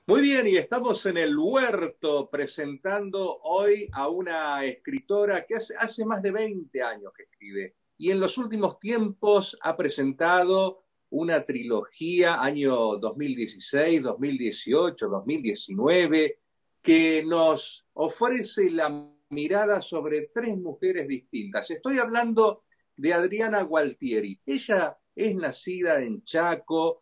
Muy bien, y estamos en el huerto presentando hoy a una escritora que hace más de 20 años que escribe y en los últimos tiempos ha presentado una trilogía, año 2016, 2018, 2019, que nos ofrece la mirada sobre tres mujeres distintas. Estoy hablando de Adriana Gualtieri. Ella es nacida en Chaco,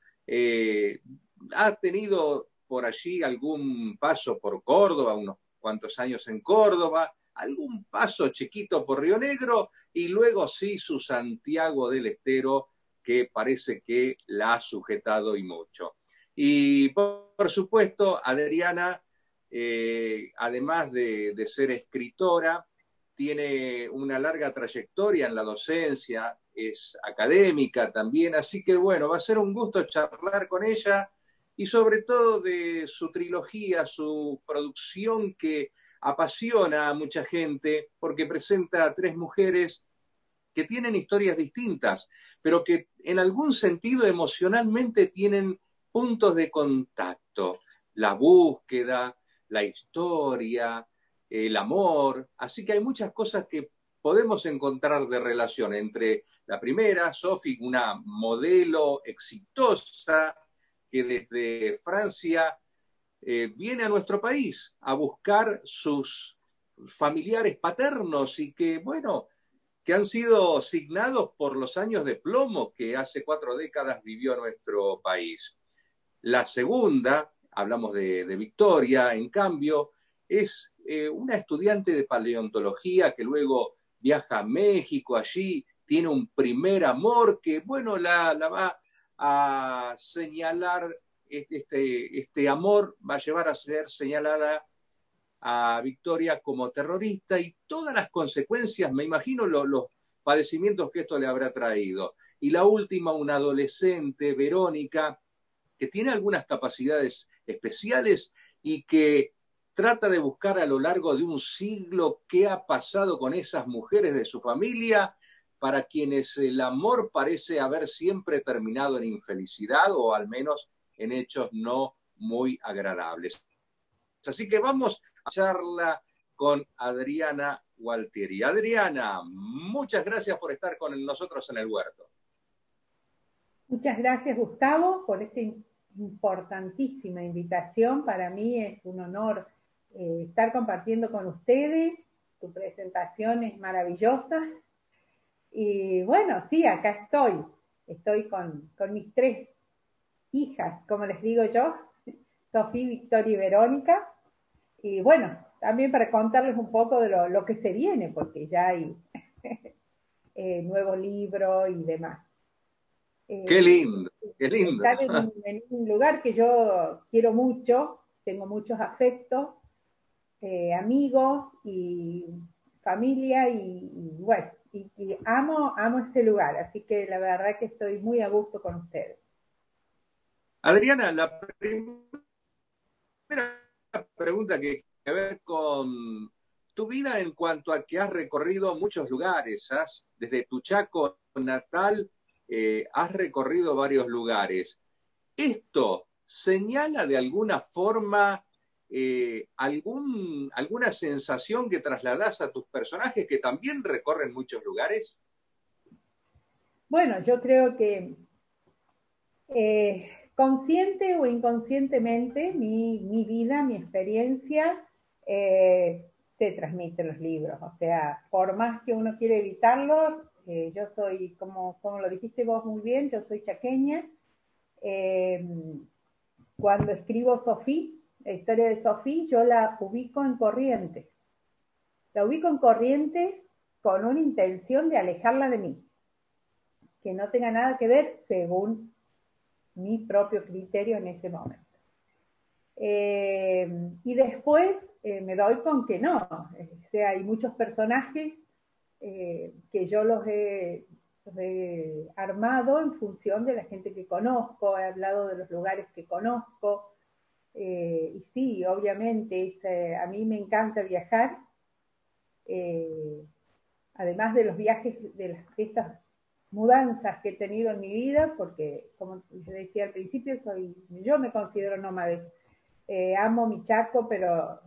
ha tenido por allí algún paso por Córdoba, unos cuantos años en Córdoba, algún paso chiquito por Río Negro y luego sí su Santiago del Estero, que parece que la ha sujetado y mucho. Y por supuesto, Adriana, además de ser escritora, tiene una larga trayectoria en la docencia, es académica también, así que bueno, va a ser un gusto charlar con ella y sobre todo de su trilogía, su producción que apasiona a mucha gente porque presenta a tres mujeres que tienen historias distintas, pero que en algún sentido emocionalmente tienen puntos de contacto, la búsqueda, la historia, el amor, así que hay muchas cosas que podemos encontrar de relación entre la primera, Sophie, una modelo exitosa que desde Francia viene a nuestro país a buscar sus familiares paternos y que, bueno, que han sido signados por los años de plomo que hace 4 décadas vivió nuestro país. La segunda, hablamos de Victoria, en cambio, es una estudiante de paleontología que luego viaja a México, allí tiene un primer amor que, bueno, la va a señalar, este amor va a llevar a ser señalada a Victoria como terrorista y todas las consecuencias, me imagino los padecimientos que esto le habrá traído. Y la última, una adolescente, Verónica, que tiene algunas capacidades especiales y que trata de buscar a lo largo de un siglo qué ha pasado con esas mujeres de su familia, para quienes el amor parece haber siempre terminado en infelicidad o al menos en hechos no muy agradables. Así que vamos a charla con Adriana Gualtieri. Adriana, muchas gracias por estar con nosotros en el huerto. Muchas gracias, Gustavo, por esta importantísima invitación. Para mí es un honor estar compartiendo con ustedes. Tu presentación es maravillosa. Y bueno, sí, acá estoy. Estoy con mis tres hijas, como les digo yo, Sofía, Victoria y Verónica. Y bueno, también para contarles un poco de lo que se viene, porque ya hay nuevo libro y demás. Qué lindo, qué lindo. Estar en un lugar que yo quiero mucho, tengo muchos afectos, amigos y familia y bueno, y amo ese lugar, así que la verdad que estoy muy a gusto con ustedes. Adriana, la primera pregunta que tiene que ver con tu vida en cuanto a que has recorrido muchos lugares, desde tu Chaco natal, has recorrido varios lugares. ¿Esto señala de alguna forma alguna sensación que trasladás a tus personajes que también recorren muchos lugares? Bueno, yo creo que consciente o inconscientemente mi vida, mi experiencia se transmite en los libros. O sea, por más que uno quiere evitarlo, yo soy, como lo dijiste vos muy bien, yo soy chaqueña. Eh, Cuando escribo Sofía, la historia de Sofía, yo la ubico en Corrientes. La ubico en Corrientes con una intención de alejarla de mí, que no tenga nada que ver según mi propio criterio en ese momento. Y después me doy con que no, o sea, hay muchos personajes que yo los he armado en función de la gente que conozco, he hablado de los lugares que conozco, y sí, obviamente, a mí me encanta viajar, eh, además de los viajes, de estas mudanzas que he tenido en mi vida, porque como yo decía al principio, yo me considero nómade. Amo mi Chaco, pero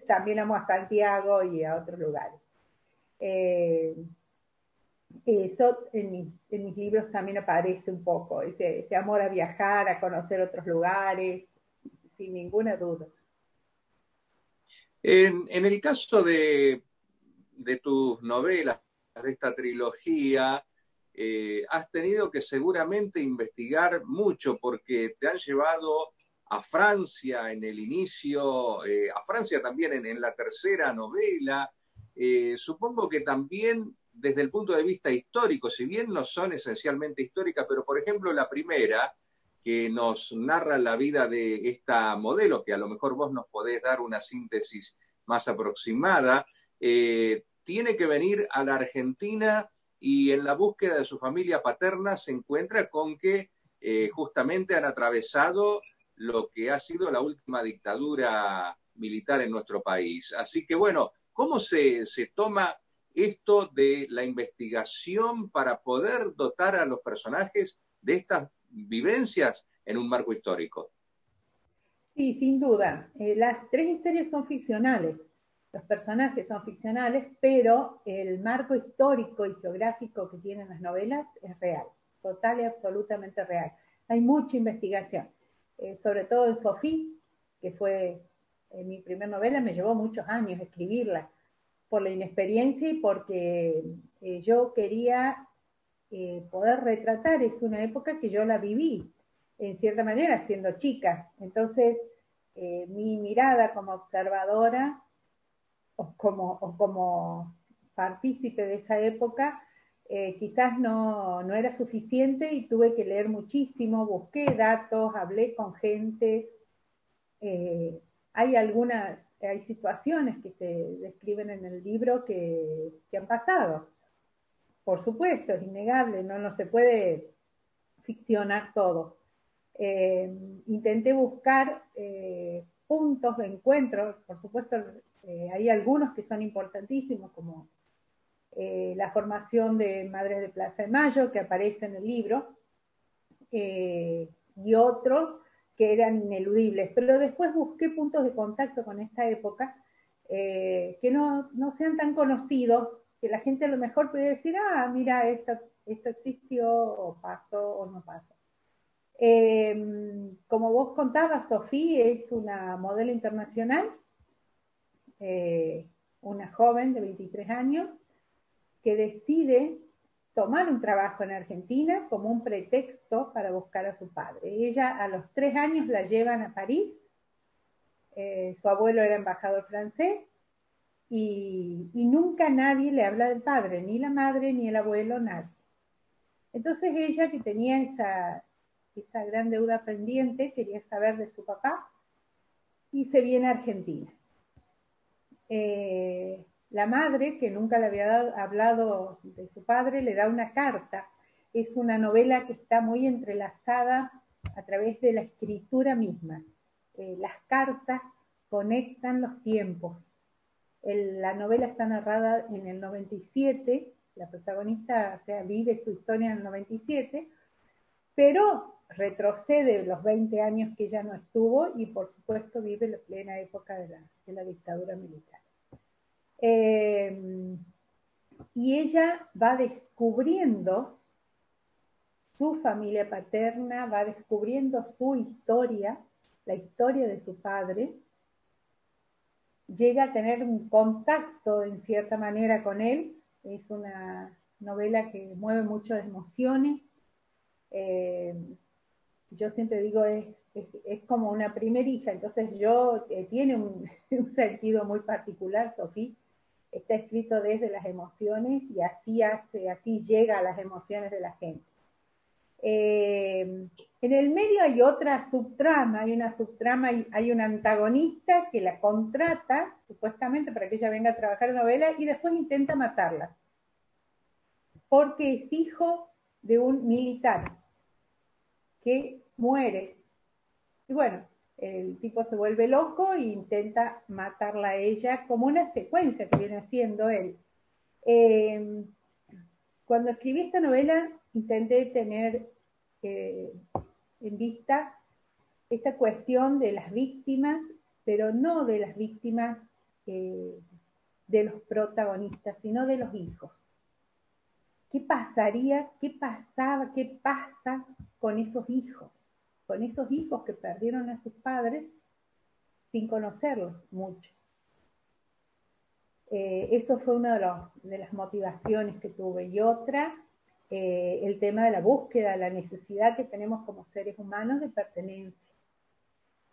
también amo a Santiago y a otros lugares. Eh, Eso en mis libros también aparece un poco, ese amor a viajar, a conocer otros lugares, sin ninguna duda. En el caso de tus novelas, de esta trilogía, has tenido que seguramente investigar mucho porque te han llevado a Francia en el inicio, a Francia también en la tercera novela. Supongo que también desde el punto de vista histórico, si bien no son esencialmente históricas, pero por ejemplo la primera, que nos narra la vida de esta modelo, que a lo mejor vos nos podés dar una síntesis más aproximada, tiene que venir a la Argentina y en la búsqueda de su familia paterna se encuentra con que justamente han atravesado lo que ha sido la última dictadura militar en nuestro país. Así que bueno, ¿cómo se toma esto de la investigación para poder dotar a los personajes de estas vivencias en un marco histórico? Sí, sin duda. Las tres historias son ficcionales, los personajes son ficcionales, pero el marco histórico y geográfico que tienen las novelas es real, total y absolutamente real. Hay mucha investigación, sobre todo en Sofía, que fue mi primera novela, me llevó muchos años escribirla, por la inexperiencia y porque yo quería poder retratar, es una época que yo la viví, en cierta manera, siendo chica. Entonces, mi mirada como observadora o como partícipe de esa época, quizás no era suficiente y tuve que leer muchísimo, busqué datos, hablé con gente. Eh, hay situaciones que se describen en el libro que han pasado. Por supuesto, es innegable, no se puede ficcionar todo. Intenté buscar puntos de encuentro, por supuesto, hay algunos que son importantísimos, como la formación de Madres de Plaza de Mayo, que aparece en el libro, y otros que eran ineludibles. Pero después busqué puntos de contacto con esta época que no sean tan conocidos, que la gente a lo mejor puede decir, ah, mira, esto existió, o pasó, o no pasó. Como vos contabas, Sofía es una modelo internacional, una joven de 23 años, que decide tomar un trabajo en Argentina como un pretexto para buscar a su padre. Ella a los 3 años la llevan a París, su abuelo era embajador francés, y nunca nadie le habla del padre, ni la madre, ni el abuelo, nadie. Entonces ella, que tenía esa gran deuda pendiente, quería saber de su papá, y se viene a Argentina. La madre, que nunca le había hablado de su padre, le da una carta. Es una novela que está muy entrelazada a través de la escritura misma. Las cartas conectan los tiempos. La novela está narrada en el 97, la protagonista, o sea, vive su historia en el 97, pero retrocede los 20 años que ella no estuvo y por supuesto vive la plena época de la dictadura militar. Y ella va descubriendo su familia paterna, va descubriendo su historia, la historia de su padre, llega a tener un contacto en cierta manera con él. Es una novela que mueve mucho de emociones. Yo siempre digo, es como una primera hija, entonces tiene un sentido muy particular, Sofía. Está escrito desde las emociones y así llega a las emociones de la gente. En el medio hay otra subtrama, hay un antagonista que la contrata, supuestamente, para que ella venga a trabajar en novela y después intenta matarla, porque es hijo de un militar que muere. Y bueno, el tipo se vuelve loco e intenta matarla a ella como una secuencia que viene haciendo él. Cuando escribí esta novela intenté tener en vista esta cuestión de las víctimas, pero no de las víctimas de los protagonistas, sino de los hijos. ¿Qué pasaría, qué pasaba, qué pasa con esos hijos? Con esos hijos que perdieron a sus padres sin conocerlos muchos. Eso fue una de las motivaciones que tuve. Y otra, el tema de la búsqueda, la necesidad que tenemos como seres humanos de pertenencia,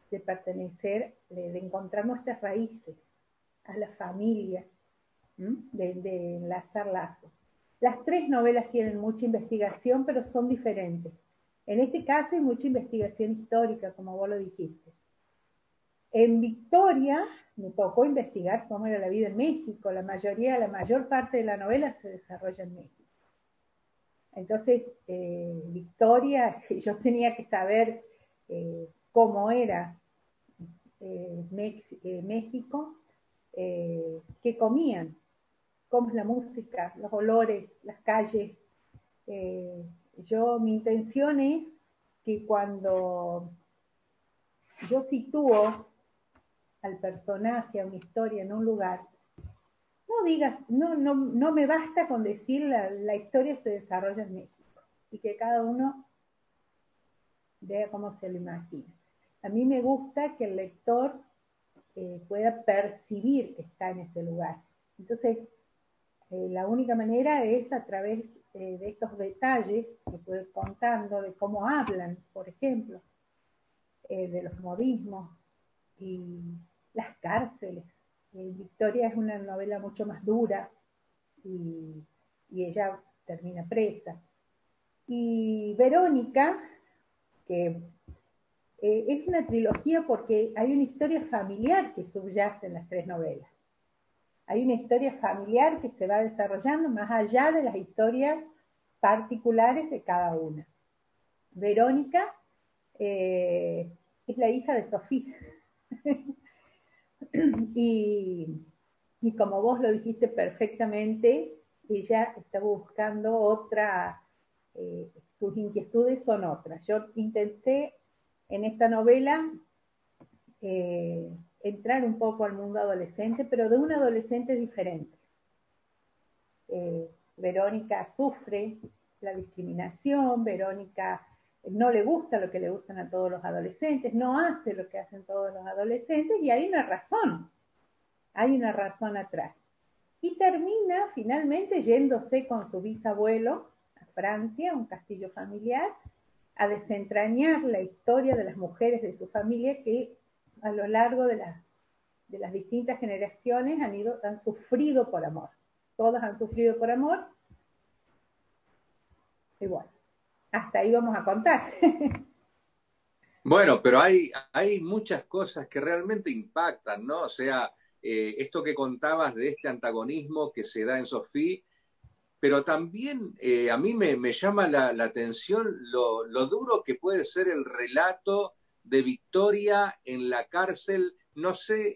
de pertenecer, de encontrar nuestras raíces, a la familia, de enlazar lazos. Las tres novelas tienen mucha investigación, pero son diferentes. En este caso hay mucha investigación histórica, como vos lo dijiste. En Victoria me tocó investigar cómo era la vida en México. La mayor parte de la novela se desarrolla en México. Entonces, Victoria, yo tenía que saber cómo era México, qué comían, cómo es la música, los olores, las calles. Mi intención es que cuando yo sitúo al personaje, a una historia en un lugar, no digas, no me basta con decir la historia se desarrolla en México y que cada uno vea cómo se lo imagina. A mí me gusta que el lector pueda percibir que está en ese lugar. Entonces, la única manera es a través de estos detalles que puedo ir contando, de cómo hablan, por ejemplo, de los modismos y las cárceles. Victoria es una novela mucho más dura y ella termina presa. Y Verónica, que es una trilogía porque hay una historia familiar que subyace en las tres novelas. Hay una historia familiar que se va desarrollando más allá de las historias particulares de cada una. Verónica es la hija de Sofía. y como vos lo dijiste perfectamente, ella está buscando sus inquietudes son otras. Yo intenté en esta novela entrar un poco al mundo adolescente, pero de un adolescente diferente. Verónica sufre la discriminación, Verónica no le gusta lo que le gustan a todos los adolescentes, no hace lo que hacen todos los adolescentes y hay una razón atrás. Y termina finalmente yéndose con su bisabuelo a Francia, un castillo familiar, a desentrañar la historia de las mujeres de su familia que a lo largo de las distintas generaciones han sufrido por amor. Todas han sufrido por amor. Y bueno, hasta ahí vamos a contar. Bueno, pero hay muchas cosas que realmente impactan, ¿no? O sea, esto que contabas de este antagonismo que se da en Sofía, pero también a mí me llama la atención lo duro que puede ser el relato de Victoria en la cárcel. No sé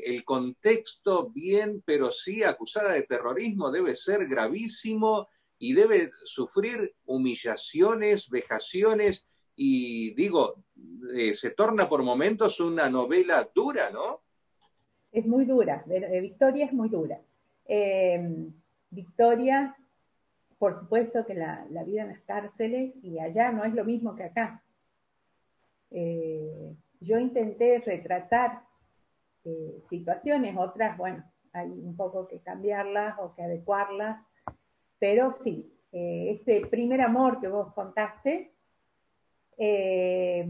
el contexto bien, pero sí acusada de terrorismo debe ser gravísimo y debe sufrir humillaciones, vejaciones y digo, se torna por momentos una novela dura, ¿no? Es muy dura, Victoria es muy dura. Victoria, por supuesto que la vida en las cárceles y allá no es lo mismo que acá. Yo intenté retratar situaciones, otras, bueno, hay un poco que cambiarlas o que adecuarlas, pero sí, ese primer amor que vos contaste, es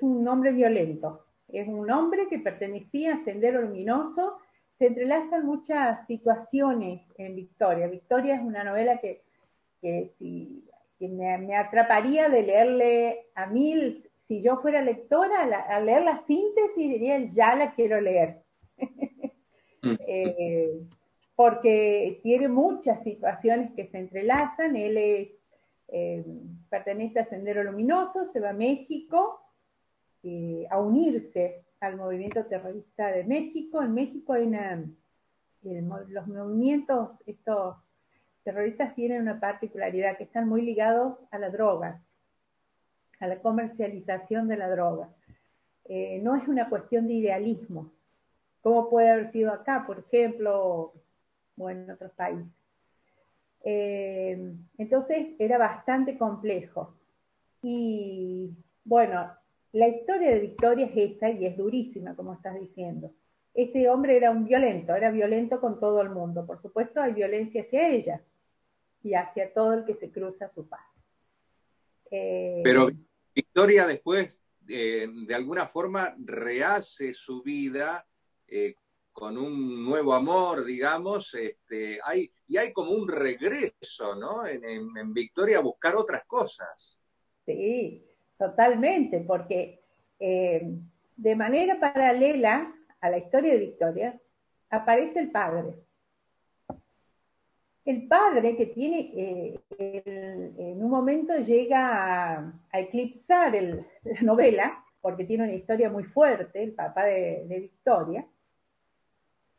un hombre violento, es un hombre que pertenecía a Sendero Luminoso. Se entrelazan muchas situaciones en Victoria. Victoria es una novela que me atraparía de leerle a mí, si yo fuera lectora, a leer la síntesis diría, ya la quiero leer. Porque tiene muchas situaciones que se entrelazan. Él pertenece a Sendero Luminoso, se va a México a unirse al movimiento terrorista de México. En México hay los movimientos estos terroristas tienen una particularidad, que están muy ligados a la droga. a la comercialización de la droga. No es una cuestión de idealismos, como puede haber sido acá, por ejemplo, o en otros países. Entonces era bastante complejo. Y bueno, la historia de Victoria es esa y es durísima, como estás diciendo. Este hombre era violento con todo el mundo. Por supuesto, hay violencia hacia ella y hacia todo el que se cruza a su paso. Pero Victoria después, de alguna forma, rehace su vida con un nuevo amor, digamos, y hay como un regreso, ¿no? En Victoria a buscar otras cosas. Sí, totalmente, porque de manera paralela a la historia de Victoria aparece el padre. El padre que tiene, en un momento llega a eclipsar la novela, porque tiene una historia muy fuerte, el papá de Victoria,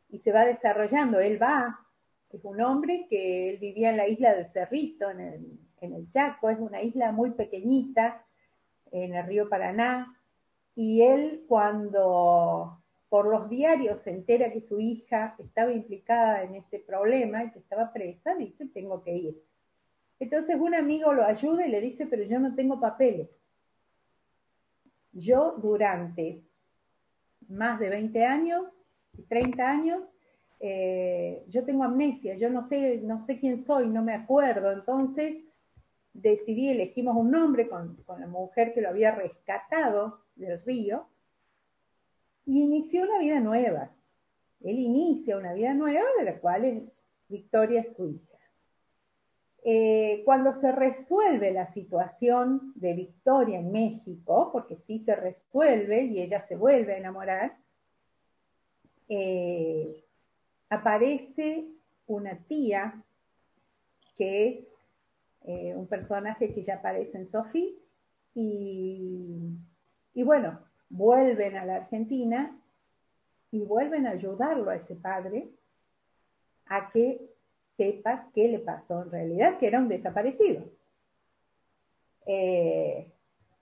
y se va desarrollando. Él es un hombre que él vivía en la isla del Cerrito, en el Chaco, es una isla muy pequeñita, en el río Paraná, y él cuando por los diarios se entera que su hija estaba implicada en este problema y que estaba presa, dice, tengo que ir. Entonces un amigo lo ayuda y le dice, pero yo no tengo papeles. Yo durante más de 20 años, 30 años, yo tengo amnesia, yo no sé quién soy, no me acuerdo. Entonces elegimos un nombre con la mujer que lo había rescatado del río y inició una vida nueva. Él inicia una vida nueva de la cual Victoria es su hija. Cuando se resuelve la situación de Victoria en México, porque sí se resuelve y ella se vuelve a enamorar, aparece una tía que es un personaje que ya aparece en Sophie, y bueno, vuelven a la Argentina y vuelven a ayudarlo a ese padre a que sepa qué le pasó en realidad, que era un desaparecido.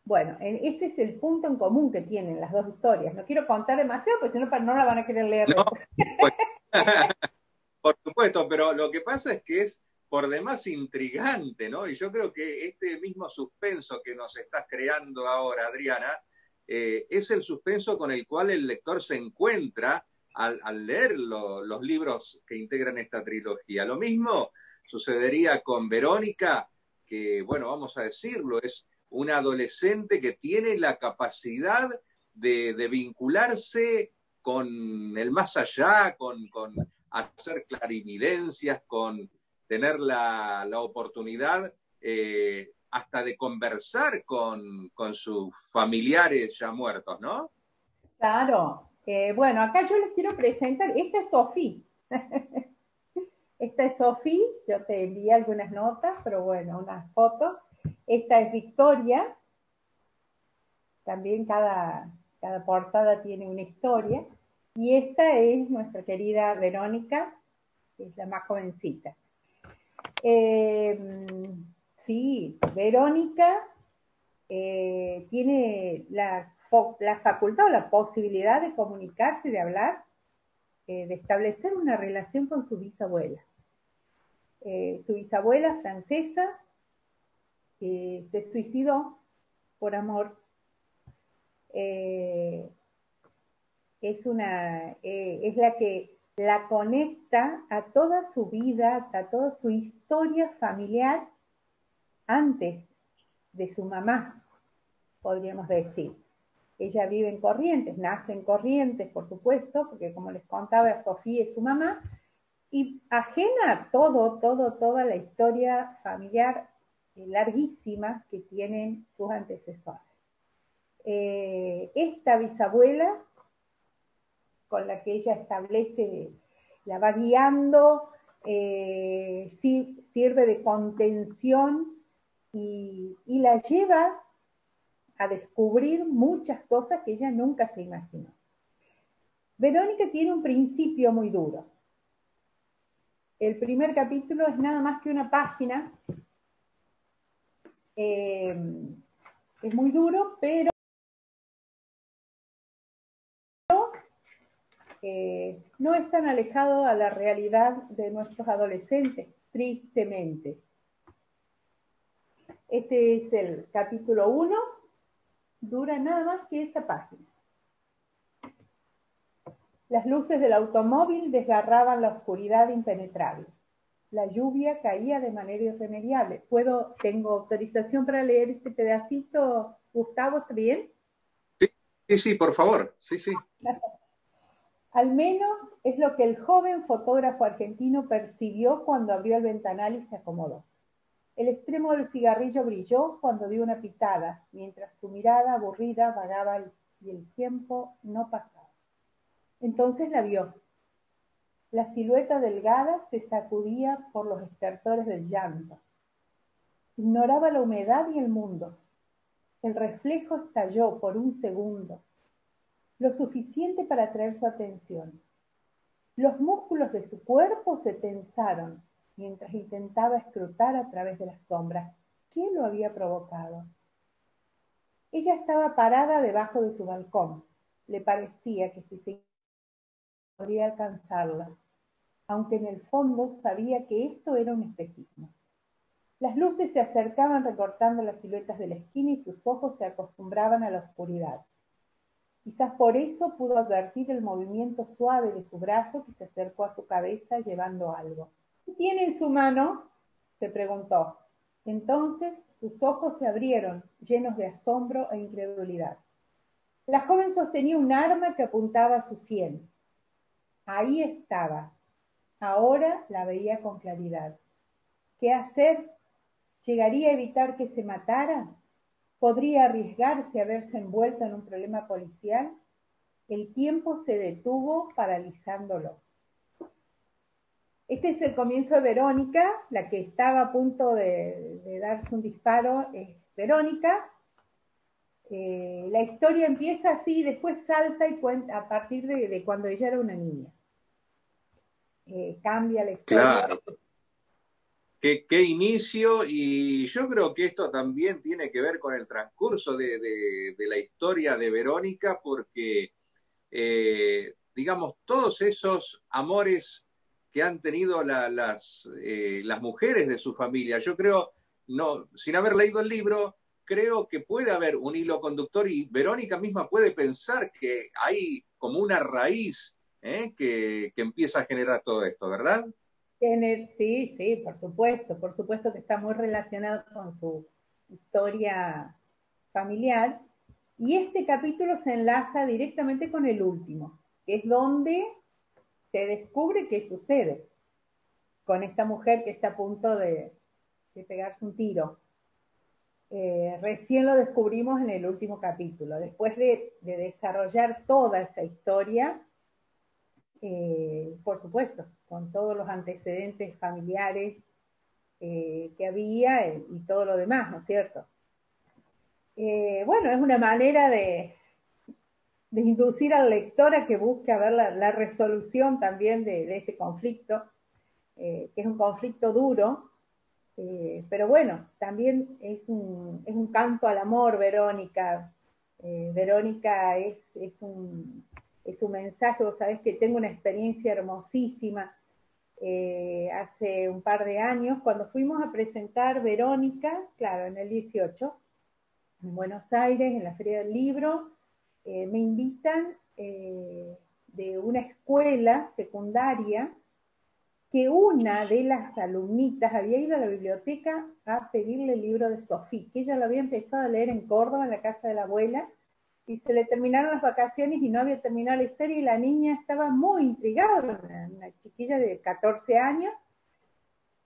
Bueno, ese es el punto en común que tienen las dos historias. No quiero contar demasiado, porque si no, no la van a querer leer No, después. pues, por supuesto, pero lo que pasa es que es por demás intrigante, ¿no? Y yo creo que este mismo suspenso que nos estás creando ahora, Adriana, es el suspenso con el cual el lector se encuentra al leer los libros que integran esta trilogía. Lo mismo sucedería con Verónica, que, bueno, vamos a decirlo, es una adolescente que tiene la capacidad de vincularse con el más allá, con hacer clarividencias, con tener la oportunidad hasta de conversar con sus familiares ya muertos, ¿no? Claro. Bueno, acá yo les quiero presentar, esta es Sofía. Esta es Sofía, yo te envié algunas notas, pero bueno, unas fotos. Esta es Victoria, también cada portada tiene una historia. Y esta es nuestra querida Verónica, que es la más jovencita. Sí, Verónica tiene la facultad o la posibilidad de comunicarse, de hablar, de establecer una relación con su bisabuela. Su bisabuela francesa se suicidó por amor. Es la que la conecta a toda su vida, a toda su historia familiar antes de su mamá, podríamos decir. Ella vive en Corrientes, nace en Corrientes, por supuesto, porque como les contaba, Sofía es su mamá, y ajena a toda la historia familiar larguísima que tienen sus antecesores. Esta bisabuela con la que ella establece, la va guiando, sirve de contención y la lleva a descubrir muchas cosas que ella nunca se imaginó. Verónica tiene un principio muy duro. El primer capítulo es nada más que una página Es muy duro, pero no es tan alejado a la realidad de nuestros adolescentes, tristemente. Este es el capítulo 1, dura nada más que esa página. Las luces del automóvil desgarraban la oscuridad impenetrable. La lluvia caía de manera irremediable. ¿Tengo autorización para leer este pedacito, Gustavo? ¿Está bien? Sí, sí, por favor. Sí, sí. Al menos es lo que el joven fotógrafo argentino percibió cuando abrió el ventanal y se acomodó. El extremo del cigarrillo brilló cuando dio una pitada, mientras su mirada aburrida vagaba y el tiempo no pasaba. Entonces la vio. La silueta delgada se sacudía por los estertores del llanto. Ignoraba la humedad y el mundo. El reflejo estalló por un segundo, lo suficiente para atraer su atención. Los músculos de su cuerpo se tensaron mientras intentaba escrutar a través de las sombras. ¿Qué lo había provocado? Ella estaba parada debajo de su balcón. Le parecía que si se podría alcanzarla, aunque en el fondo sabía que esto era un espejismo. Las luces se acercaban recortando las siluetas de la esquina y sus ojos se acostumbraban a la oscuridad. Quizás por eso pudo advertir el movimiento suave de su brazo que se acercó a su cabeza llevando algo. ¿Qué tiene en su mano?, se preguntó. Entonces sus ojos se abrieron, llenos de asombro e incredulidad. La joven sostenía un arma que apuntaba a su sien. Ahí estaba. Ahora la veía con claridad. ¿Qué hacer? ¿Llegaría a evitar que se matara? ¿Podría arriesgarse a verse envuelto en un problema policial? El tiempo se detuvo paralizándolo. Este es el comienzo de Verónica. La que estaba a punto de darse un disparo es Verónica. La historia empieza así, después salta y cuenta a partir de cuando ella era una niña. Cambia la historia. Claro. Qué inicio, y yo creo que esto también tiene que ver con el transcurso de la historia de Verónica, porque, digamos, todos esos amores que han tenido las mujeres de su familia, yo creo, no, sin haber leído el libro, creo que puede haber un hilo conductor y Verónica misma puede pensar que hay como una raíz, que empieza a generar todo esto, ¿verdad? Sí, sí, por supuesto que está muy relacionado con su historia familiar. Y este capítulo se enlaza directamente con el último, que es donde se descubre qué sucede con esta mujer que está a punto de pegarse un tiro. Recién lo descubrimos en el último capítulo. Después de desarrollar toda esa historia, por supuesto, con todos los antecedentes familiares que había y todo lo demás, ¿no es cierto? Bueno, es una manera de inducir al lector a que busque a ver la resolución también de este conflicto, que es un conflicto duro, pero bueno, también es un canto al amor, Verónica. Verónica es un mensaje. Vos sabés que tengo una experiencia hermosísima. Hace un par de años, cuando fuimos a presentar Verónica, claro, en el 18, en Buenos Aires, en la Feria del Libro, me invitan de una escuela secundaria que una de las alumnitas había ido a la biblioteca a pedirle el libro de Sofía, que ella lo había empezado a leer en Córdoba, en la casa de la abuela, y se le terminaron las vacaciones y no había terminado la historia, y la niña estaba muy intrigada, una chiquilla de 14 años,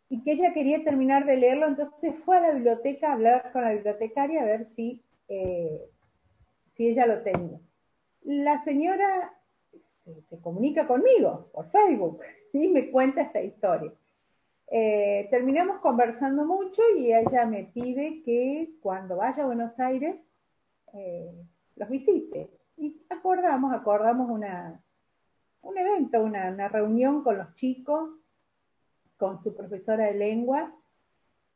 y que ella quería terminar de leerlo. Entonces fue a la biblioteca a hablar con la bibliotecaria a ver si ella lo tenía. La señora se comunica conmigo por Facebook y me cuenta esta historia. Terminamos conversando mucho y ella me pide que cuando vaya a Buenos Aires los visite. Y acordamos un evento, una reunión con los chicos, con su profesora de lengua,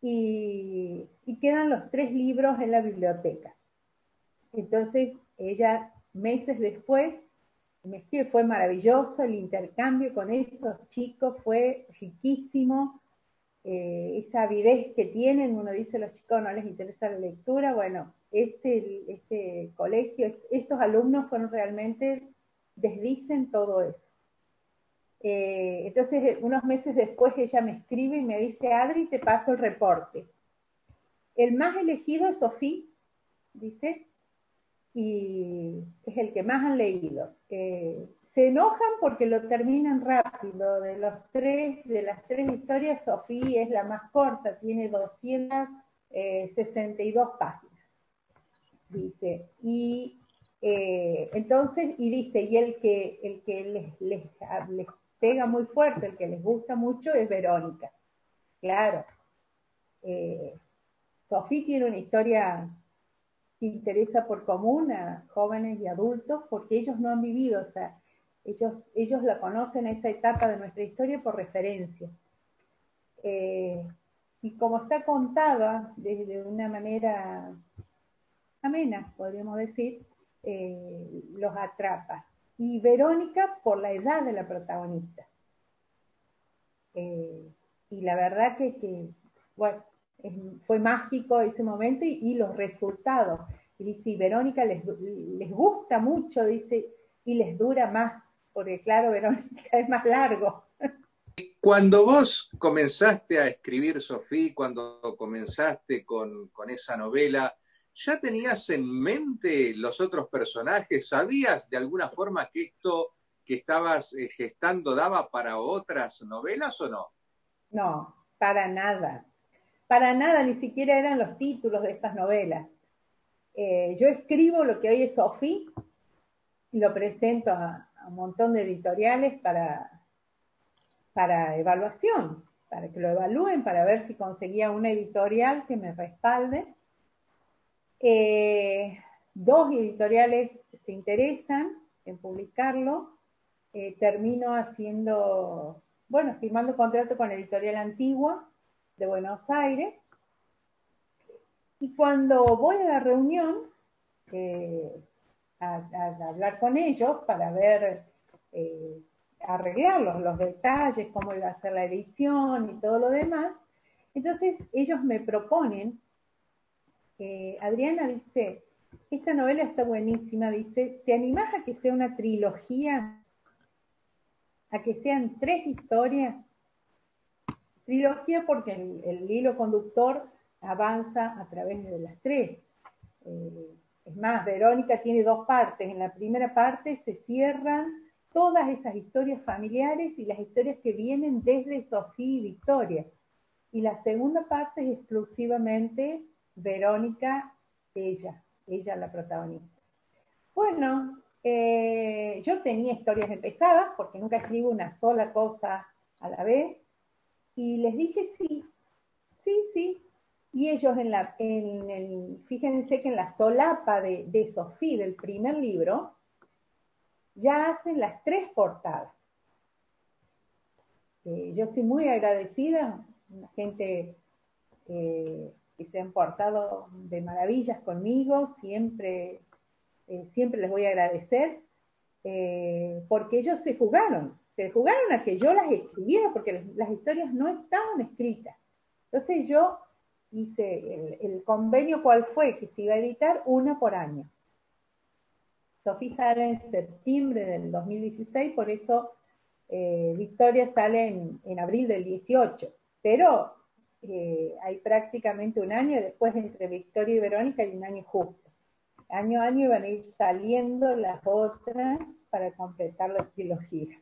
y quedan los 3 libros en la biblioteca. Entonces, ella, meses después, me escribe, fue maravilloso el intercambio con esos chicos, fue riquísimo. Esa avidez que tienen, uno dice a los chicos no les interesa la lectura, bueno, este colegio, estos alumnos fueron realmente, desdicen todo eso. Entonces, unos meses después ella me escribe y me dice, Adri, te paso el reporte. El más elegido es Sofía, dice, y es el que más han leído. Se enojan porque lo terminan rápido. De las tres historias, Sofía es la más corta, tiene 262 páginas, dice. Y entonces, y dice, y el que les pega muy fuerte, el que les gusta mucho es Verónica. Claro. Sofía tiene una historia que interesa por común a jóvenes y adultos porque ellos no han vivido, o sea, ellos la conocen esa etapa de nuestra historia por referencia. Y como está contada de una manera amena, podríamos decir, los atrapa. Y Verónica por la edad de la protagonista. Y la verdad que bueno, fue mágico ese momento y los resultados. Y dice, Verónica les gusta mucho, dice, y les dura más, porque claro, Verónica es más largo. Cuando vos comenzaste a escribir, Sofía, cuando comenzaste con esa novela, ¿ya tenías en mente los otros personajes? ¿Sabías de alguna forma que esto que estabas gestando daba para otras novelas o no? No, para nada. Para nada, ni siquiera eran los títulos de estas novelas. Yo escribo lo que hoy es Sofía y lo presento a un montón de editoriales para evaluación, para que lo evalúen, para ver si conseguía una editorial que me respalde. Dos editoriales se interesan en publicarlo. Termino haciendo, bueno, firmando contrato con la editorial Antigua de Buenos Aires. Y cuando voy a la reunión, a hablar con ellos para ver, arreglar los detalles, cómo iba a ser la edición y todo lo demás, entonces ellos me proponen, Adriana dice, esta novela está buenísima, dice, ¿te animás a que sea una trilogía? A que sean 3 historias. Trilogía porque el hilo conductor avanza a través de las 3. Es más, Verónica tiene 2 partes. En la primera parte se cierran todas esas historias familiares y las historias que vienen desde Sofía y Victoria. Y la segunda parte es exclusivamente Verónica, ella la protagonista. Bueno, yo tenía historias empezadas porque nunca escribo una sola cosa a la vez y les dije sí. Y ellos fíjense que en la solapa de Sofía, del primer libro, ya hacen las 3 portadas. Yo estoy muy agradecida, la gente que se han portado de maravillas conmigo, siempre les voy a agradecer, porque ellos se jugaron a que yo las escribiera, porque las historias no estaban escritas. Entonces yo hice el convenio, ¿cuál fue? Que se iba a editar una por año. Sofía sale en septiembre del 2016, por eso Victoria sale en abril del 18, pero hay prácticamente un año, después entre Victoria y Verónica hay un año justo. Año a año van a ir saliendo las otras para completar la trilogía.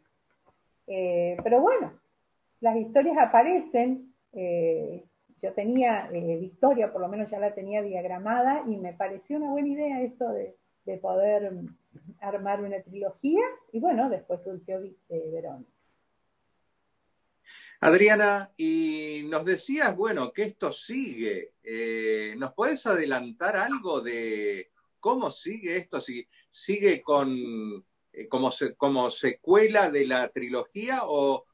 Pero bueno, las historias aparecen. Yo tenía Victoria, por lo menos ya la tenía diagramada y me pareció una buena idea esto de poder armar una trilogía y bueno, después surgió Verónica. Adriana, y nos decías, bueno, que esto sigue. ¿Nos podés adelantar algo de cómo sigue esto? ¿Sigue como secuela de la trilogía o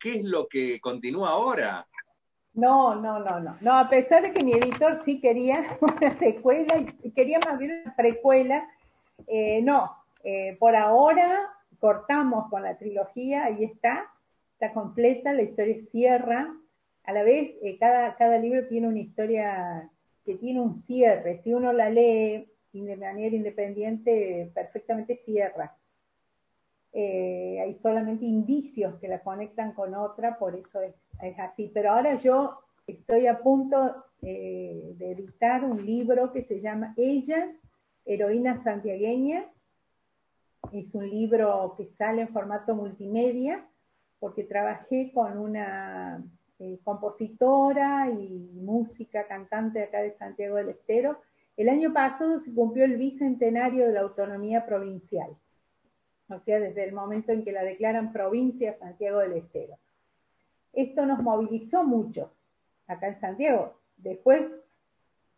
qué es lo que continúa ahora? No, no, no, no. No, a pesar de que mi editor sí quería una secuela y quería más bien una precuela, no. Por ahora cortamos con la trilogía, ahí está completa, la historia cierra. A la vez, cada libro tiene una historia que tiene un cierre. Si uno la lee de manera independiente, perfectamente cierra. Hay solamente indicios que la conectan con otra, por eso es así. Pero ahora yo estoy a punto de editar un libro que se llama Ellas, Heroínas Santiagueñas. Es un libro que sale en formato multimedia, porque trabajé con una compositora y música, cantante de acá de Santiago del Estero. El año pasado se cumplió el bicentenario de la autonomía provincial, o sea, desde el momento en que la declaran provincia Santiago del Estero. Esto nos movilizó mucho acá en Santiago. Después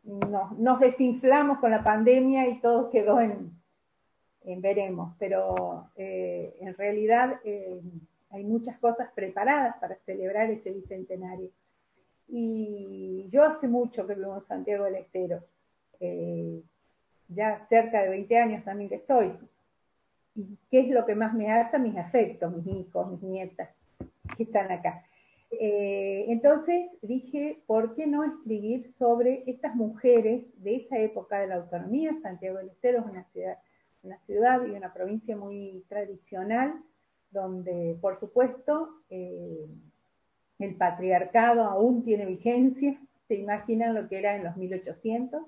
nos desinflamos con la pandemia y todo quedó en veremos, pero en realidad hay muchas cosas preparadas para celebrar ese bicentenario. Y yo hace mucho que vivo en Santiago del Estero, ya cerca de 20 años también que estoy. ¿Y qué es lo que más me ata? Mis afectos, mis hijos, mis nietas que están acá. Entonces dije, ¿por qué no escribir sobre estas mujeres de esa época de la autonomía? Santiago del Estero es una ciudad y una provincia muy tradicional, donde, por supuesto, el patriarcado aún tiene vigencia. Se imaginan lo que era en los 1800,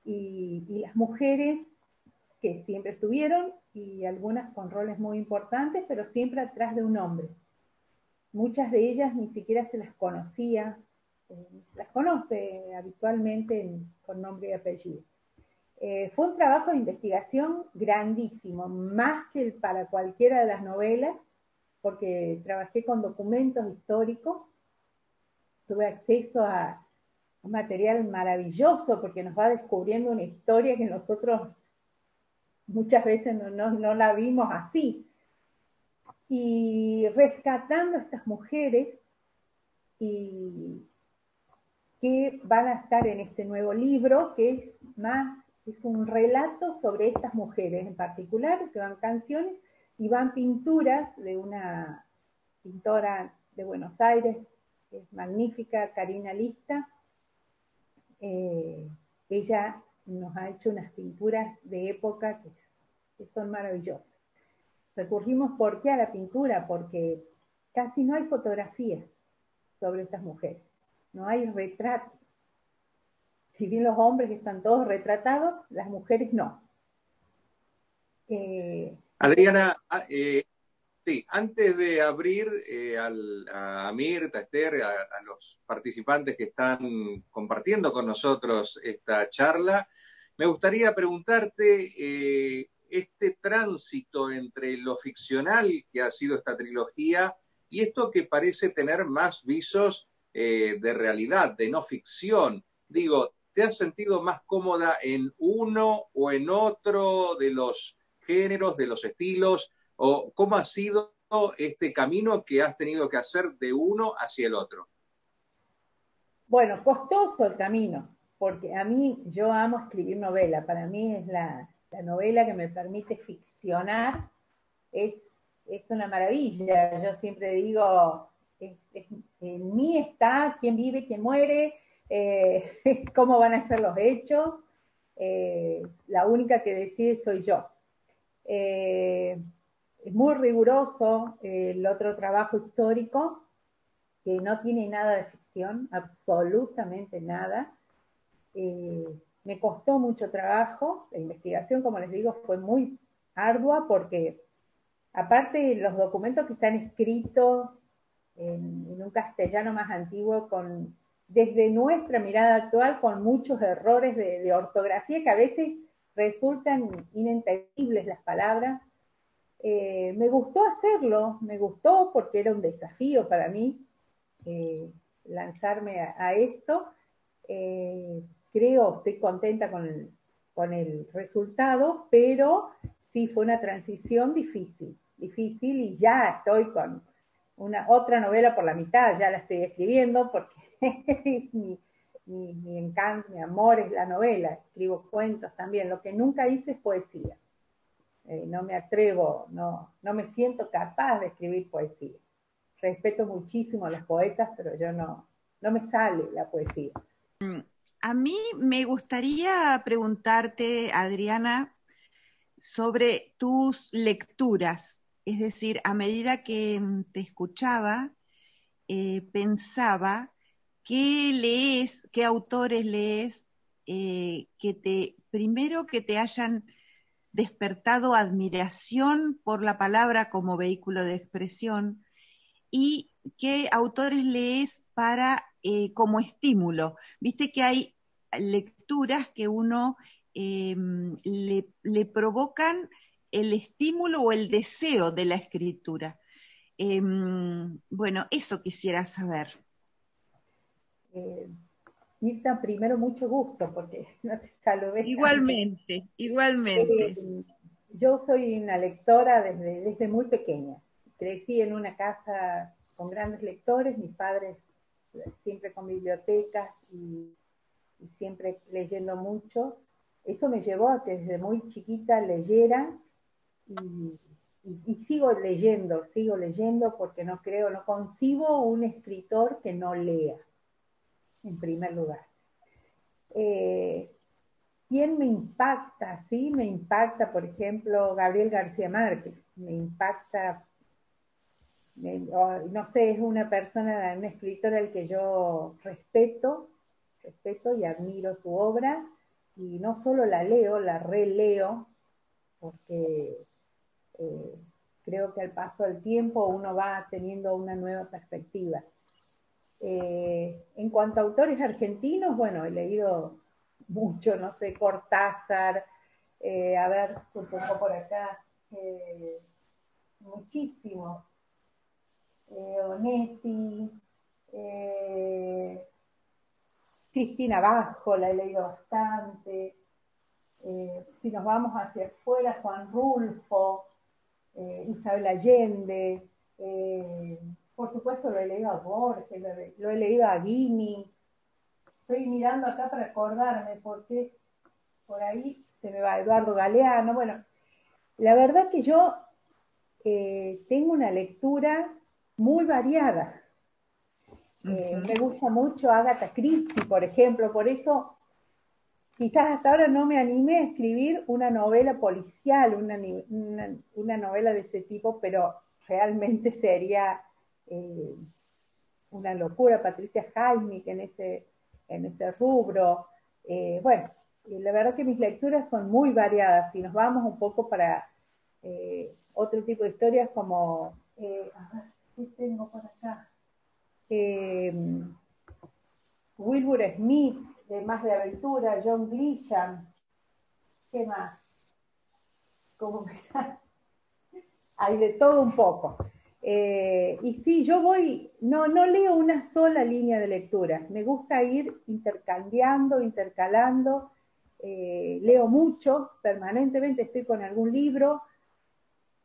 y las mujeres que siempre estuvieron, y algunas con roles muy importantes, pero siempre atrás de un hombre. Muchas de ellas ni siquiera se las conocía, las conoce habitualmente con nombre y apellido. Fue un trabajo de investigación grandísimo, más que para cualquiera de las novelas, porque trabajé con documentos históricos, tuve acceso a un material maravilloso, porque nos va descubriendo una historia que nosotros muchas veces no la vimos así. Y rescatando a estas mujeres y que van a estar en este nuevo libro, que es un relato sobre estas mujeres en particular, que van canciones y van pinturas de una pintora de Buenos Aires, que es magnífica, Karina Lista. Ella nos ha hecho unas pinturas de época que son maravillosas. Recurrimos, ¿por qué a la pintura? Porque casi no hay fotografías sobre estas mujeres, no hay retratos. Si bien los hombres están todos retratados, las mujeres no. Adriana, sí, antes de abrir a Mirta, a Esther, a los participantes que están compartiendo con nosotros esta charla, me gustaría preguntarte este tránsito entre lo ficcional que ha sido esta trilogía y esto que parece tener más visos de realidad, de no ficción. Digo, ¿te has sentido más cómoda en uno o en otro de los géneros, de los estilos? ¿O cómo ha sido este camino que has tenido que hacer de uno hacia el otro? Bueno, costoso el camino, porque a mí, yo amo escribir novela. Para mí es la novela que me permite ficcionar, es, es una maravilla. Yo siempre digo, en mí está quién vive, quién muere, cómo van a ser los hechos. La única que decide soy yo. Eh, es muy riguroso el otro trabajo histórico, que no tiene nada de ficción, absolutamente nada. Me costó mucho trabajo, la investigación, como les digo, fue muy ardua, porque aparte los documentos que están escritos en un castellano más antiguo, desde nuestra mirada actual, con muchos errores de ortografía que a veces resultan inentendibles las palabras. Me gustó hacerlo, me gustó porque era un desafío para mí lanzarme a esto. Creo, estoy contenta con el resultado, pero sí fue una transición difícil, y ya estoy con otra novela por la mitad, ya la estoy escribiendo porque es mi encanto, mi amor es la novela. Escribo cuentos también. Lo que nunca hice es poesía. No me atrevo, no me siento capaz de escribir poesía. Respeto muchísimo a los poetas, pero yo no me sale la poesía. A mí me gustaría preguntarte, Adriana, sobre tus lecturas. Es decir, a medida que te escuchaba, pensaba qué lees, qué autores lees, primero que te hayan despertado admiración por la palabra como vehículo de expresión, y qué autores lees como estímulo. Viste que hay lecturas que uno le provocan el estímulo o el deseo de la escritura. Bueno, eso quisiera saber. Mirta, primero mucho gusto, porque no te saludé. Igualmente. Yo soy una lectora desde muy pequeña. Crecí en una casa con grandes lectores, mis padres siempre con bibliotecas y siempre leyendo mucho. Eso me llevó a que desde muy chiquita leyera y sigo leyendo porque no concibo un escritor que no lea, en primer lugar. ¿Quién me impacta? Sí, me impacta, por ejemplo, Gabriel García Márquez. Me impacta, no sé, es una escritora al que yo respeto y admiro su obra, y no solo la leo, la releo, porque creo que al paso del tiempo uno va teniendo una nueva perspectiva. En cuanto a autores argentinos, bueno, he leído mucho, no sé, Cortázar, a ver, un poco por acá, muchísimo, Onetti, Cristina Bajo, la he leído bastante. Si nos vamos hacia afuera, Juan Rulfo, Isabel Allende, por supuesto lo he leído a Borges, lo he leído a Guini. Estoy mirando acá para acordarme, porque por ahí se me va Eduardo Galeano. Bueno, la verdad que yo tengo una lectura muy variada. Me gusta mucho Agatha Christie, por ejemplo, por eso quizás hasta ahora no me animé a escribir una novela policial, una novela de este tipo, pero realmente sería una locura. Patricia Highsmith en ese rubro. Bueno, la verdad que mis lecturas son muy variadas. Si nos vamos un poco para otro tipo de historias como, a ver, ¿qué tengo por acá? Wilbur Smith, de Más de Aventura, John Grisham, ¿qué más? Hay de todo un poco. Y sí, yo no leo una sola línea de lectura, me gusta ir intercalando, leo mucho, permanentemente estoy con algún libro,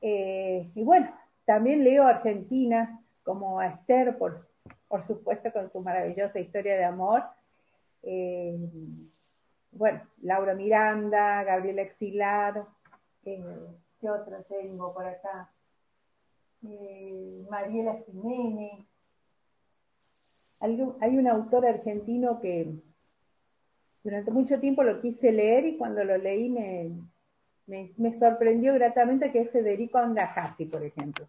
y bueno, también leo argentinas, como a Esther, por supuesto, con su maravillosa historia de amor. Bueno, Laura Miranda, Gabriela Exilar, ¿qué otra tengo por acá? Mariela Jiménez. Hay un autor argentino que durante mucho tiempo lo quise leer, y cuando lo leí me sorprendió gratamente, que es Federico Angajasi, por ejemplo.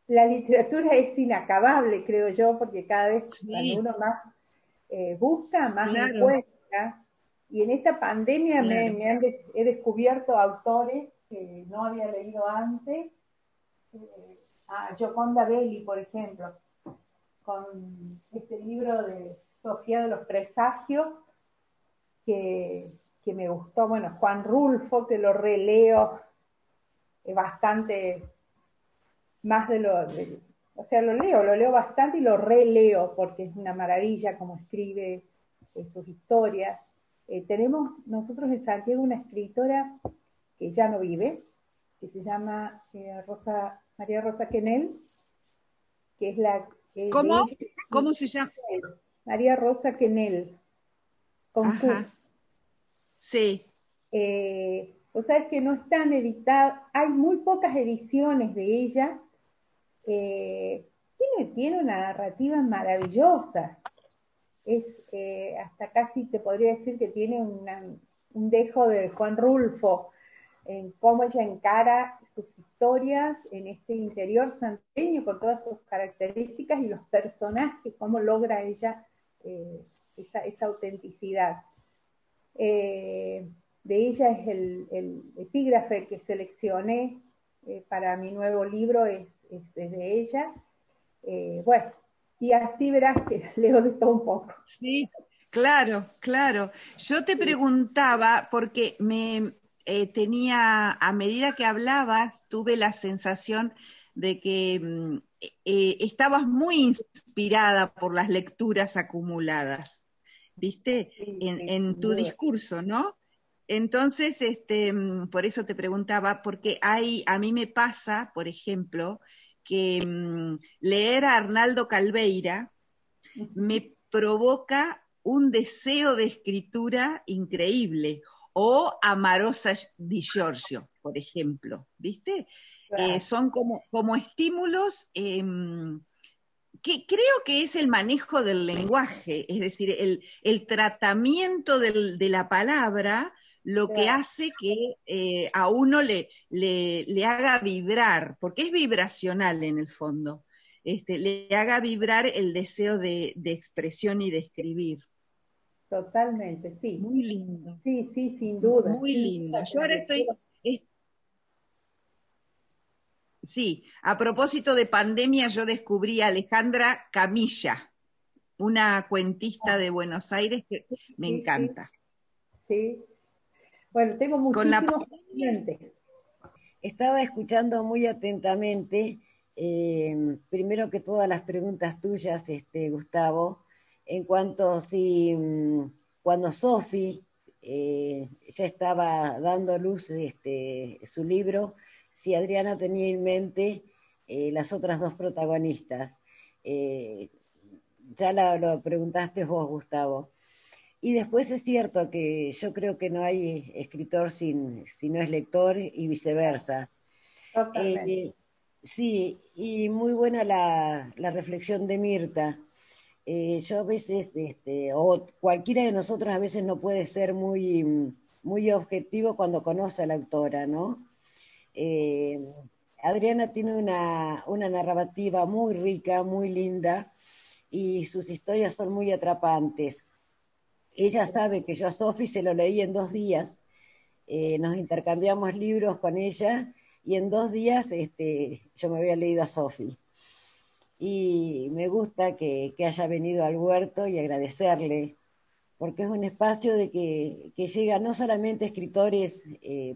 La literatura es inacabable, creo yo, porque cada vez cuando uno más busca, más encuentra. Y en esta pandemia he descubierto autores que no había leído antes. A Gioconda Belli, por ejemplo, con este libro de Sofía de los Presagios, que me gustó. Bueno, Juan Rulfo, que lo releo bastante, más o sea, lo leo bastante y lo releo, porque es una maravilla como escribe sus historias. Tenemos nosotros en Santiago una escritora que ya no vive, que se llama María Rosa Quenel, que es la... de ¿Cómo? ella, ¿Cómo se llama? María Rosa Quenel, con Q. Ajá, sí. Vos sabés que no están editadas, hay muy pocas ediciones de ella. Tiene una narrativa maravillosa. Hasta casi te podría decir que tiene un dejo de Juan Rulfo en cómo ella encara sus historias en este interior santeño con todas sus características y los personajes, cómo logra ella esa autenticidad. De ella es el epígrafe que seleccioné para mi nuevo libro, es de ella. Bueno, y así verás que leo de todo un poco. Sí, claro, claro. Yo te preguntaba, porque a medida que hablabas, tuve la sensación de que estabas muy inspirada por las lecturas acumuladas, ¿viste? Sí, En tu discurso, ¿no? Entonces, por eso te preguntaba, porque a mí me pasa, por ejemplo, que leer a Arnaldo Calveira me provoca un deseo de escritura increíble, o a Marosa Di Giorgio, por ejemplo, ¿viste? claro. Son como estímulos que creo que es el manejo del lenguaje, es decir, el tratamiento de la palabra, lo que hace que a uno le haga vibrar, porque es vibracional en el fondo, le haga vibrar el deseo de expresión y de escribir. Totalmente, sí. Muy lindo. Sí, sí, sin duda. Muy lindo. Yo ahora sí, a propósito de pandemia, yo descubrí a Alejandra Camilla, una cuentista de Buenos Aires que me encanta. Sí. Bueno, tengo muchísimos clientes. Estaba escuchando muy atentamente, primero que todas las preguntas tuyas, Gustavo, en cuanto si cuando Sofi ya estaba dando luz su libro, si Adriana tenía en mente las otras dos protagonistas. Ya lo preguntaste vos, Gustavo. Y después es cierto que yo creo que no hay escritor si no es lector y viceversa. Sí, y muy buena la reflexión de Mirta. Yo a veces, o cualquiera de nosotros a veces no puede ser muy objetivo cuando conoce a la autora, ¿no? Adriana tiene una narrativa muy rica, muy linda, y sus historias son muy atrapantes. Ella sabe que yo a Sofi se lo leí en 2 días, nos intercambiamos libros con ella, y en 2 días yo me había leído a Sofi. Y me gusta que haya venido al huerto y agradecerle, porque es un espacio que llega no solamente a escritores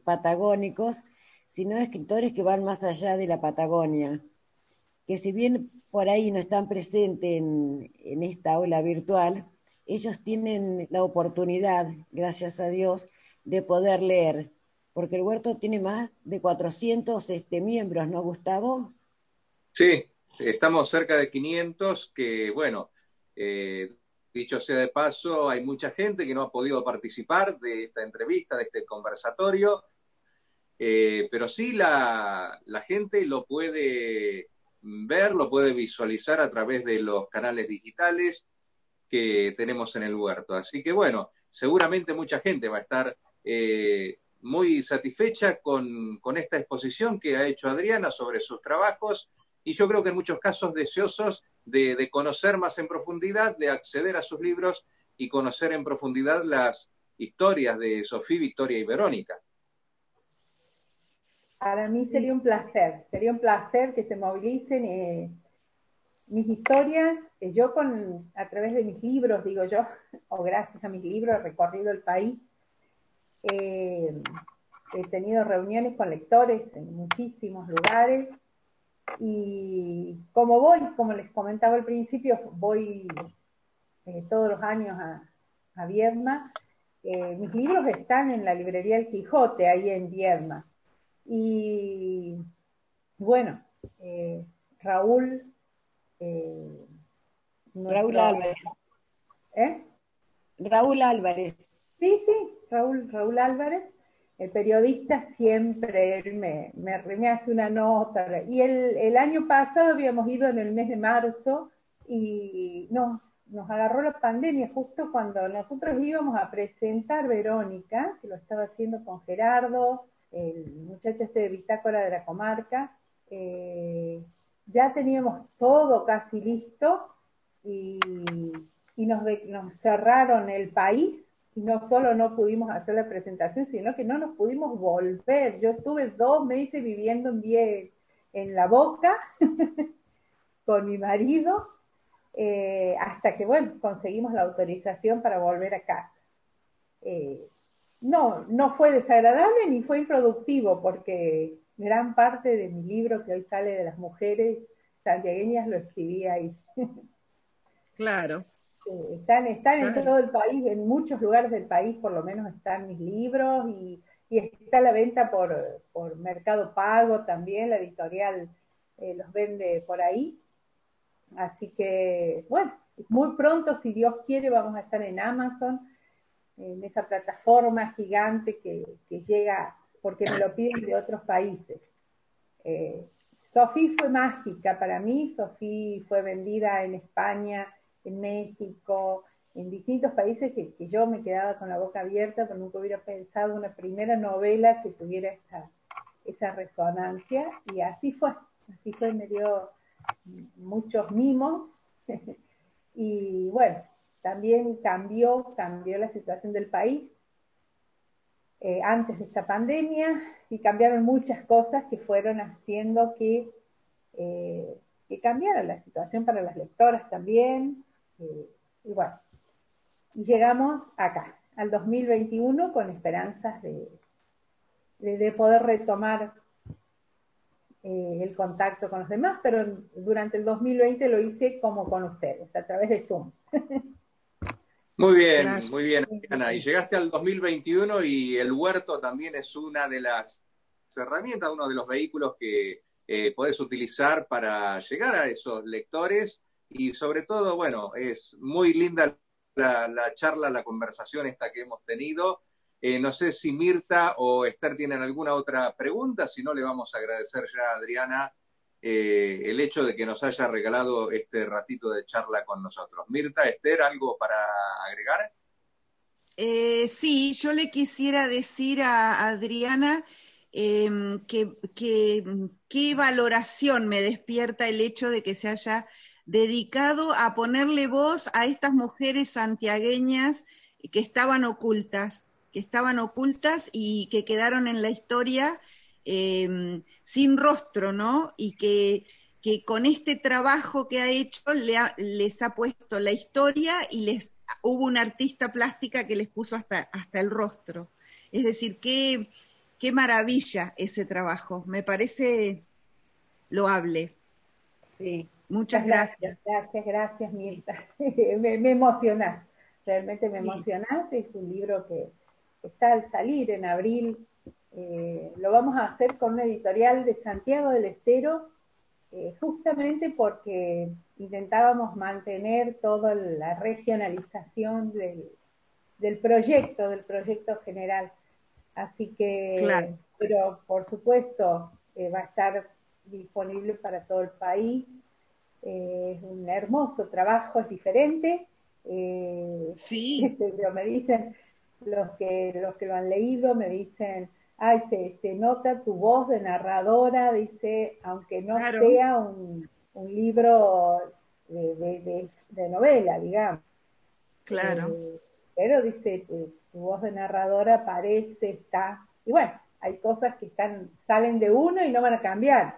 patagónicos, sino a escritores que van más allá de la Patagonia, que si bien por ahí no están presentes en esta aula virtual, ellos tienen la oportunidad, gracias a Dios, de poder leer, porque el huerto tiene más de 400 miembros, ¿no, Gustavo? Sí, estamos cerca de 500, que bueno, dicho sea de paso, hay mucha gente que no ha podido participar de esta entrevista, de este conversatorio, pero sí la gente lo puede ver, lo puede visualizar a través de los canales digitales que tenemos en el huerto. Así que bueno, seguramente mucha gente va a estar muy satisfecha con esta exposición que ha hecho Adriana sobre sus trabajos, y yo creo que en muchos casos deseosos de conocer más en profundidad, de acceder a sus libros y conocer en profundidad las historias de Sofía, Victoria y Verónica. Para mí sería un placer que se movilicen mis historias. Yo a través de mis libros, digo yo, o gracias a mis libros, he recorrido el país. He tenido reuniones con lectores en muchísimos lugares, y como les comentaba al principio, voy todos los años a Viedma. Mis libros están en la librería El Quijote, ahí en Viedma. Y bueno, Raúl eh, Raúl Álvarez. ¿Eh? Raúl Álvarez. Sí, Raúl Álvarez, el periodista, siempre él me hace una nota. Y el año pasado habíamos ido en el mes de marzo y nos agarró la pandemia justo cuando nosotros íbamos a presentar Verónica, que lo estaba haciendo con Gerardo, el muchacho este de Bitácora de la Comarca. Ya teníamos todo casi listo y nos cerraron el país. Y no solo no pudimos hacer la presentación, sino que no nos pudimos volver. Yo estuve 2 meses viviendo en La Boca con mi marido, hasta que, bueno, conseguimos la autorización para volver a casa. No fue desagradable ni fue improductivo, porque gran parte de mi libro que hoy sale de las mujeres santiagueñas lo escribí ahí. Claro. Están en todo el país, en muchos lugares del país por lo menos están mis libros y está a la venta por Mercado Pago también, la editorial los vende por ahí. Así que, bueno, muy pronto, si Dios quiere, vamos a estar en Amazon, en esa plataforma gigante que llega, porque me lo piden de otros países. Sofía fue mágica para mí, Sofía fue vendida en España, en México, en distintos países que yo me quedaba con la boca abierta, pero nunca hubiera pensado una primera novela que tuviera esa resonancia, y así fue, me dio muchos mimos, y bueno, también cambió la situación del país antes de esta pandemia, y cambiaron muchas cosas que fueron haciendo que cambiara la situación para las lectoras también. Y bueno, y llegamos acá, al 2021, con esperanzas de poder retomar el contacto con los demás, pero durante el 2020 lo hice como con ustedes, a través de Zoom. Muy bien, Ana. Y llegaste al 2021 y el huerto también es una de las herramientas, uno de los vehículos que podés utilizar para llegar a esos lectores. Y sobre todo, bueno, es muy linda la charla, la conversación esta que hemos tenido. No sé si Mirta o Esther tienen alguna otra pregunta, si no le vamos a agradecer ya a Adriana el hecho de que nos haya regalado este ratito de charla con nosotros. Mirta, Esther, ¿algo para agregar? Sí, yo le quisiera decir a Adriana qué valoración me despierta el hecho de que se haya dedicado a ponerle voz a estas mujeres santiagueñas que estaban ocultas y que quedaron en la historia sin rostro, ¿no? Y que con este trabajo que ha hecho les ha puesto la historia y hubo una artista plástica que les puso hasta el rostro. Es decir, qué maravilla ese trabajo, me parece loable. Sí. Muchas gracias. Gracias, Mirta. me emocionás, realmente me emocionás. Es un libro que está al salir en abril. Lo vamos a hacer con una editorial de Santiago del Estero, justamente porque intentábamos mantener toda la regionalización del proyecto general. Así que, claro. Pero por supuesto va a estar disponible para todo el país. Es un hermoso trabajo, es diferente. Sí. Pero me dicen, los que lo han leído, me dicen, ay, se nota tu voz de narradora, dice, aunque no claro. sea un libro de novela, digamos. Claro. Pero dice, tu voz de narradora parece, está... Y bueno, hay cosas que salen de uno y no van a cambiar.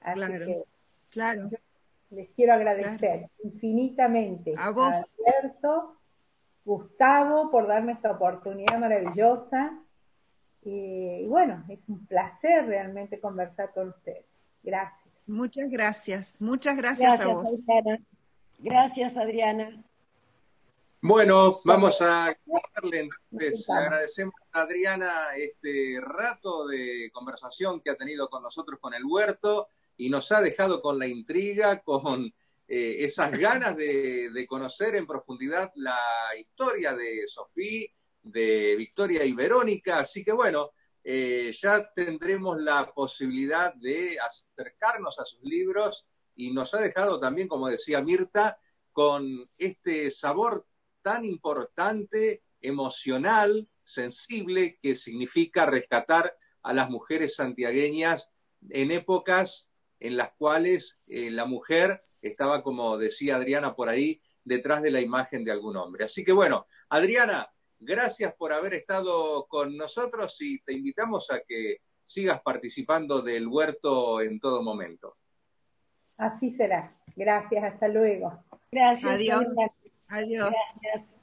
Así claro, que claro. Les quiero agradecer infinitamente a vos, Alberto, Gustavo, por darme esta oportunidad maravillosa. Y bueno, es un placer realmente conversar con ustedes. Gracias. Muchas gracias. Muchas gracias a vos. Adriana. Gracias, Adriana. Bueno, vamos a agradecerle entonces, le agradecemos a Adriana este rato de conversación que ha tenido con nosotros con el huerto y nos ha dejado con la intriga, con esas ganas de conocer en profundidad la historia de Sofía, de Victoria y Verónica. Así que bueno, ya tendremos la posibilidad de acercarnos a sus libros, y nos ha dejado también, como decía Mirta, con este sabor tan importante, emocional, sensible, que significa rescatar a las mujeres santiagueñas en épocas en las cuales la mujer estaba, como decía Adriana por ahí, detrás de la imagen de algún hombre. Así que bueno, Adriana, gracias por haber estado con nosotros, y te invitamos a que sigas participando del huerto en todo momento. Así será. Gracias, hasta luego. Gracias. Adiós. Adiós. Gracias.